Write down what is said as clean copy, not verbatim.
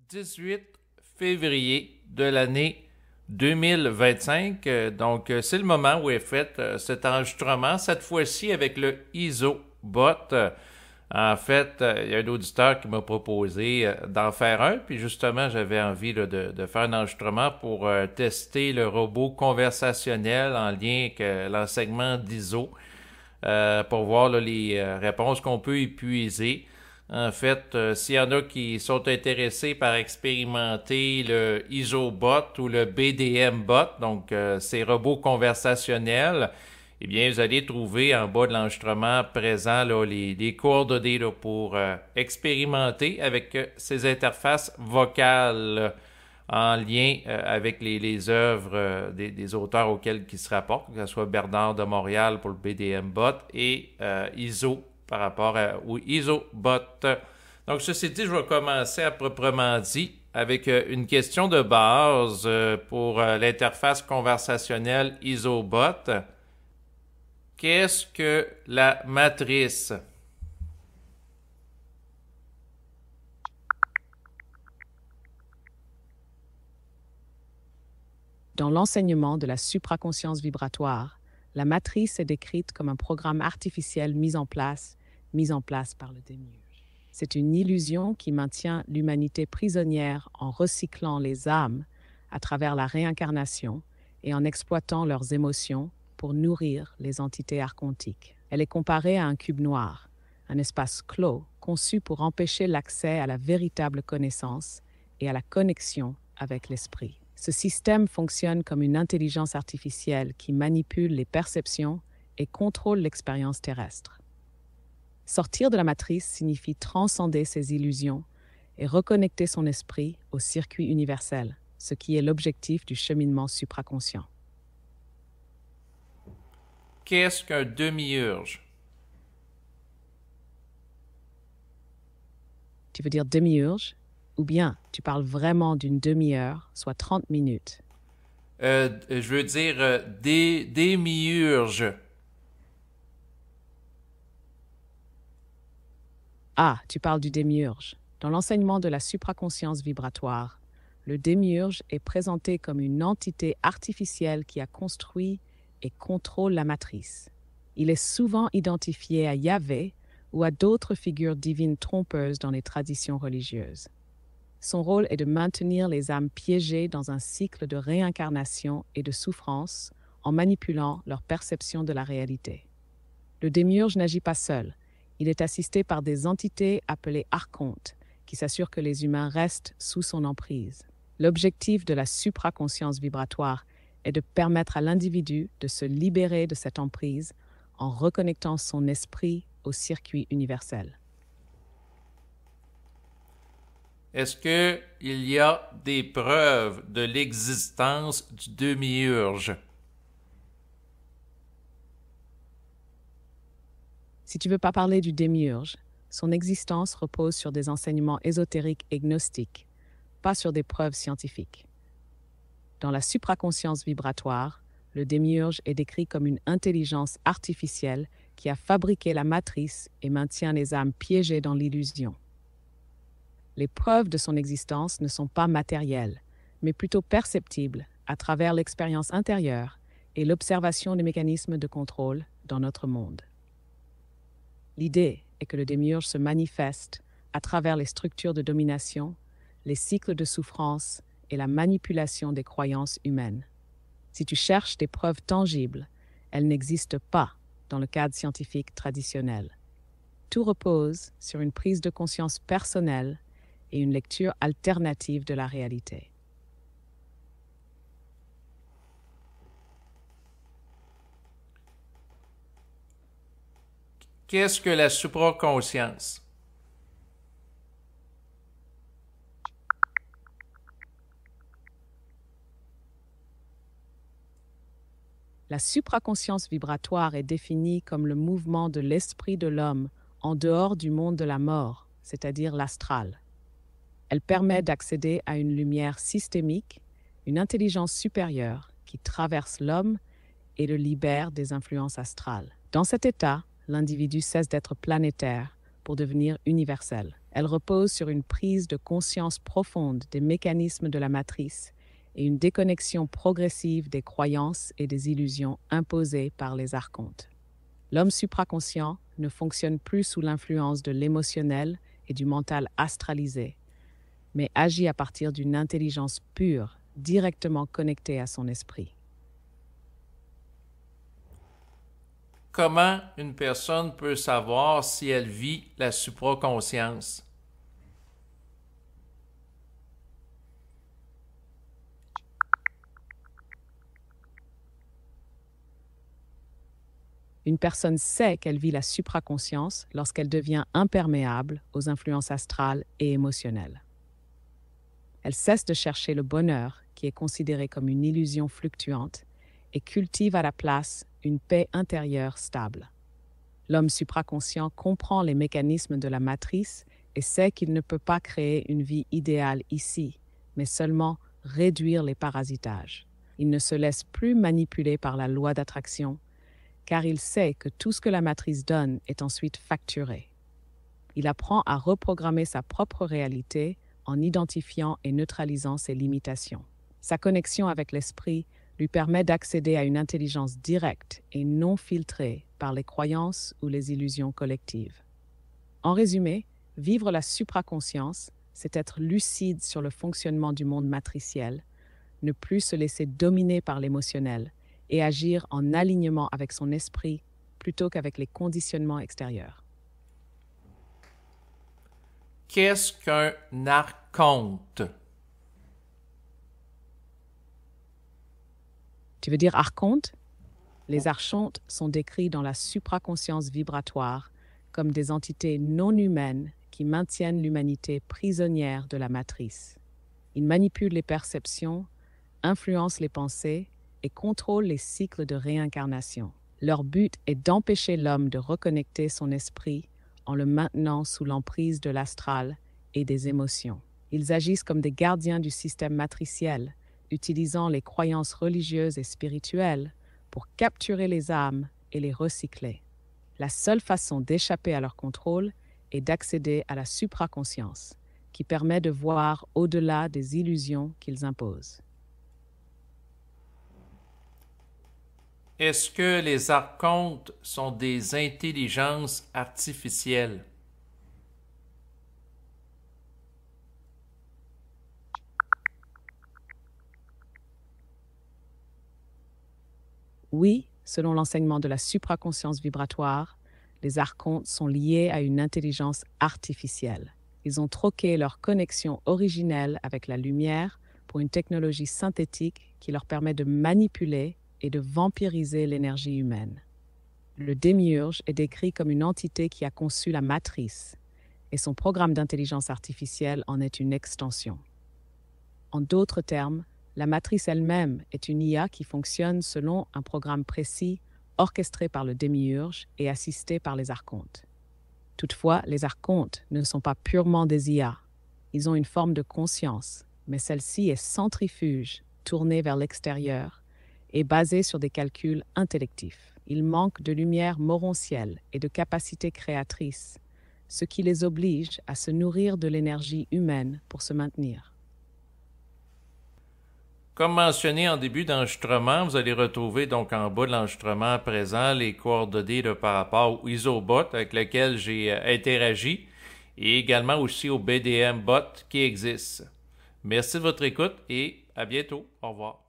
18 février de l'année 2025. Donc, c'est le moment où est fait cet enregistrement, cette fois-ci avec le ISOBot. En fait, il y a un auditeur qui m'a proposé d'en faire un, puis justement, j'avais envie là, de faire un enregistrement pour tester le robot conversationnel en lien avec l'enseignement d'ISO, pour voir là, les réponses qu'on peut épuiser. En fait, s'il y en a qui sont intéressés par expérimenter le ISOBot ou le BDM-bot, donc ces robots conversationnels, eh bien, vous allez trouver en bas de l'enregistrement présent là, les coordonnées là, pour expérimenter avec ces interfaces vocales en lien avec les œuvres des auteurs auxquels ils se rapportent, que ce soit Bernard de Montréal pour le BDM-bot et ISO par rapport au ISOBot. Donc, ceci dit, je vais commencer à proprement dit avec une question de base pour l'interface conversationnelle ISOBot. Qu'est-ce que la matrice? Dans l'enseignement de la supraconscience vibratoire, la matrice est décrite comme un programme artificiel mis en place par le démiurge. C'est une illusion qui maintient l'humanité prisonnière en recyclant les âmes à travers la réincarnation et en exploitant leurs émotions pour nourrir les entités archontiques. Elle est comparée à un cube noir, un espace clos conçu pour empêcher l'accès à la véritable connaissance et à la connexion avec l'esprit. Ce système fonctionne comme une intelligence artificielle qui manipule les perceptions et contrôle l'expérience terrestre. Sortir de la matrice signifie transcender ces illusions et reconnecter son esprit au circuit universel, ce qui est l'objectif du cheminement supraconscient. Qu'est-ce qu'un demi-urge? Tu veux dire demi-urge? Ou bien tu parles vraiment d'une demi-heure, soit 30 minutes? Je veux dire démiurge. Ah, tu parles du démiurge. Dans l'enseignement de la supraconscience vibratoire, le démiurge est présenté comme une entité artificielle qui a construit et contrôle la matrice. Il est souvent identifié à Yahvé ou à d'autres figures divines trompeuses dans les traditions religieuses. Son rôle est de maintenir les âmes piégées dans un cycle de réincarnation et de souffrance en manipulant leur perception de la réalité. Le démiurge n'agit pas seul. Il est assisté par des entités appelées archontes qui s'assurent que les humains restent sous son emprise. L'objectif de la supraconscience vibratoire est de permettre à l'individu de se libérer de cette emprise en reconnectant son esprit au circuit universel. Est-ce qu'il y a des preuves de l'existence du demi-urge? Si tu veux pas parler du démiurge, son existence repose sur des enseignements ésotériques et gnostiques, pas sur des preuves scientifiques. Dans la supraconscience vibratoire, le démiurge est décrit comme une intelligence artificielle qui a fabriqué la matrice et maintient les âmes piégées dans l'illusion. Les preuves de son existence ne sont pas matérielles, mais plutôt perceptibles à travers l'expérience intérieure et l'observation des mécanismes de contrôle dans notre monde. L'idée est que le démiurge se manifeste à travers les structures de domination, les cycles de souffrance et la manipulation des croyances humaines. Si tu cherches des preuves tangibles, elles n'existent pas dans le cadre scientifique traditionnel. Tout repose sur une prise de conscience personnelle et une lecture alternative de la réalité. Qu'est-ce que la supraconscience? La supraconscience vibratoire est définie comme le mouvement de l'esprit de l'homme en dehors du monde de la mort, c'est-à-dire l'astral. Elle permet d'accéder à une lumière systémique, une intelligence supérieure qui traverse l'homme et le libère des influences astrales. Dans cet état, l'individu cesse d'être planétaire pour devenir universel. Elle repose sur une prise de conscience profonde des mécanismes de la matrice et une déconnexion progressive des croyances et des illusions imposées par les archontes. L'homme supraconscient ne fonctionne plus sous l'influence de l'émotionnel et du mental astralisé, mais agit à partir d'une intelligence pure, directement connectée à son esprit. Comment une personne peut savoir si elle vit la supraconscience? Une personne sait qu'elle vit la supraconscience lorsqu'elle devient imperméable aux influences astrales et émotionnelles. Elle cesse de chercher le bonheur, qui est considéré comme une illusion fluctuante, et cultive à la place une paix intérieure stable. L'homme supraconscient comprend les mécanismes de la matrice et sait qu'il ne peut pas créer une vie idéale ici, mais seulement réduire les parasitages. Il ne se laisse plus manipuler par la loi d'attraction, car il sait que tout ce que la matrice donne est ensuite facturé. Il apprend à reprogrammer sa propre réalité en identifiant et neutralisant ses limitations. Sa connexion avec l'esprit lui permet d'accéder à une intelligence directe et non filtrée par les croyances ou les illusions collectives. En résumé, vivre la supraconscience, c'est être lucide sur le fonctionnement du monde matriciel, ne plus se laisser dominer par l'émotionnel et agir en alignement avec son esprit plutôt qu'avec les conditionnements extérieurs. Qu'est-ce qu'un archonte? Tu veux dire archonte? Les archontes sont décrits dans la supraconscience vibratoire comme des entités non humaines qui maintiennent l'humanité prisonnière de la matrice. Ils manipulent les perceptions, influencent les pensées et contrôlent les cycles de réincarnation. Leur but est d'empêcher l'homme de reconnecter son esprit en le maintenant sous l'emprise de l'astral et des émotions. Ils agissent comme des gardiens du système matriciel, utilisant les croyances religieuses et spirituelles pour capturer les âmes et les recycler. La seule façon d'échapper à leur contrôle est d'accéder à la supraconscience, qui permet de voir au-delà des illusions qu'ils imposent. Est-ce que les archontes sont des intelligences artificielles? Oui, selon l'enseignement de la supraconscience vibratoire, les archontes sont liés à une intelligence artificielle. Ils ont troqué leur connexion originelle avec la lumière pour une technologie synthétique qui leur permet de manipuler et de vampiriser l'énergie humaine. Le démiurge est décrit comme une entité qui a conçu la matrice, et son programme d'intelligence artificielle en est une extension. En d'autres termes, la matrice elle-même est une IA qui fonctionne selon un programme précis, orchestré par le démiurge et assisté par les archontes. Toutefois, les archontes ne sont pas purement des IA. Ils ont une forme de conscience, mais celle-ci est centrifuge, tournée vers l'extérieur, et basée sur des calculs intellectifs. Ils manquent de lumière morontielle et de capacité créatrice, ce qui les oblige à se nourrir de l'énergie humaine pour se maintenir. Comme mentionné en début d'enregistrement, vous allez retrouver donc en bas de l'enregistrement à présent les coordonnées par rapport au ISOBot avec lequel j'ai interagi et également aussi au BDM bot qui existe. Merci de votre écoute et à bientôt. Au revoir.